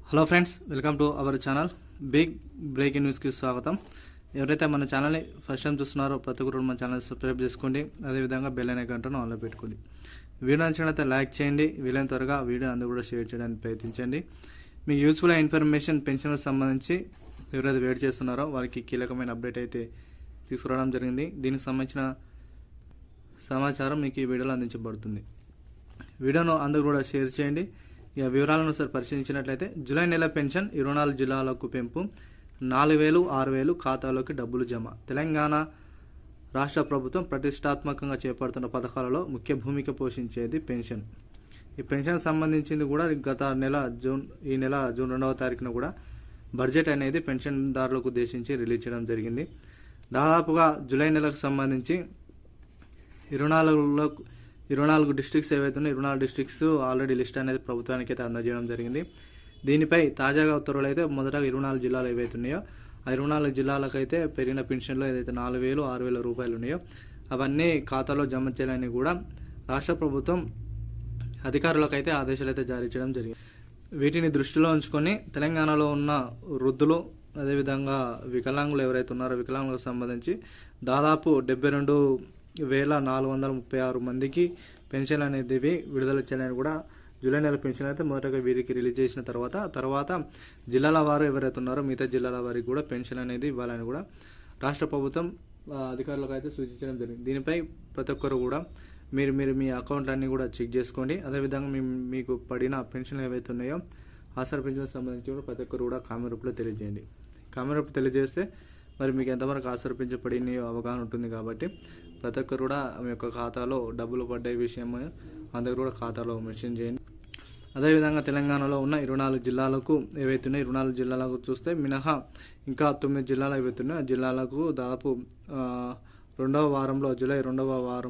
Hello friends, welcome to our channel. Big breaking న్యూస్కి స్వాగతం. ఎవరైతే మన ఛానల్ని ఫస్ట్ టైం చూస్తున్నారో ప్రతి ఒక్కరు మన ఛానల్ సబ్స్క్రైబ్ చేసుకోండి. అదేవిధంగా బెల్ అనే గంటను ఆన్లో పెట్టుకోండి. వీడియో నచ్చినట్లయితే లైక్ చేయండి. వీలైన త్వరగా వీడియో అందరూ కూడా షేర్ చేయడానికి ప్రయత్నించండి. మీకు యూస్ఫుల్ ఇన్ఫర్మేషన్ పెన్షన్కి సంబంధించి ఎవరైతే వెయిట్ చేస్తున్నారో వారికి కీలకమైన అప్డేట్ అయితే తీసుకురావడం జరిగింది. దీనికి సంబంధించిన సమాచారం మీకు ఈ వీడియోలో అందించబడుతుంది. వీడియోను అందరూ కూడా షేర్ చేయండి. ఇక వివరాలను ఒకసారి పరిశీలించినట్లయితే జూలై నెల పెన్షన్ 24 జిల్లాలకు పెంపు, 4,000, 6,000 ఖాతాలోకి డబ్బులు జమ. తెలంగాణ రాష్ట్ర ప్రభుత్వం ప్రతిష్టాత్మకంగా చేపడుతున్న పథకాలలో ముఖ్య భూమిక పోషించేది పెన్షన్. ఈ పెన్షన్ సంబంధించింది కూడా ఈ నెల జూన్ 2వ తారీఖున కూడా బడ్జెట్ అనేది పెన్షన్దారులకు ఉద్దేశించి రిలీజ్ చేయడం జరిగింది. దాదాపుగా జూలై నెలకు సంబంధించి 24 డిస్ట్రిక్ట్స్ ఏవైతే ఉన్నాయో 24 డిస్ట్రిక్ట్స్ ఆల్రెడీ లిస్ట్ అనేది ప్రభుత్వానికి అయితే అందజేయడం జరిగింది. దీనిపై తాజాగా ఉత్తర్వులు అయితే మొదటగా 24 జిల్లాలు ఏవైతే ఉన్నాయో ఆ 24 జిల్లాలకైతే పెరిగిన పెన్షన్లో ఏదైతే 4,000, 6,000 రూపాయలు ఉన్నాయో అవన్నీ ఖాతాలో జమ చేయాలని కూడా రాష్ట్ర ప్రభుత్వం అధికారులకు అయితే ఆదేశాలు అయితే జారీ చేయడం జరిగింది. వీటిని దృష్టిలో ఉంచుకొని తెలంగాణలో ఉన్న వృద్ధులు అదేవిధంగా వికలాంగులు ఎవరైతే ఉన్నారో వికలాంగులకు సంబంధించి దాదాపు 72,436 మందికి పెన్షన్ అనేది విడుదల చేయాలని కూడా జూలై నెల పెన్షన్ అయితే మొదటగా వీరికి రిలీజ్ చేసిన తర్వాత జిల్లాల వారు ఎవరైతే ఉన్నారో మిగతా జిల్లాల వారికి కూడా పెన్షన్ అనేది ఇవ్వాలని కూడా రాష్ట్ర ప్రభుత్వం అధికారులకు అయితే సూచించడం జరిగింది. దీనిపై ప్రతి ఒక్కరు కూడా మీరు మీ అకౌంట్లన్నీ కూడా చెక్ చేసుకోండి. అదేవిధంగా మీకు పడిన పెన్షన్లు ఏవైతే ఉన్నాయో ఆసరా పెన్షన్ సంబంధించి కూడా ప్రతి ఒక్కరు కూడా కామెంట్ రూపంలో తెలియజేయండి. కామెంట్ రూపంలో తెలియజేస్తే మరి మీకు ఎంతవరకు ఆసరా పెన్షన్ పడిన అవగాహన ఉంటుంది కాబట్టి ప్రతి ఒక్కరు కూడా మీ యొక్క ఖాతాలో డబ్బులు పడ్డే విషయం అందరూ కూడా ఖాతాలో మెన్షన్ చేయండి. అదేవిధంగా తెలంగాణలో ఉన్న 24 జిల్లాలకు ఏవైతే ఉన్నాయో 24 జిల్లాలకు చూస్తే మినహా ఇంకా 9 జిల్లాలు ఏవైతే ఉన్నాయో ఆ జిల్లాలకు దాదాపు జూలై 2వ వారం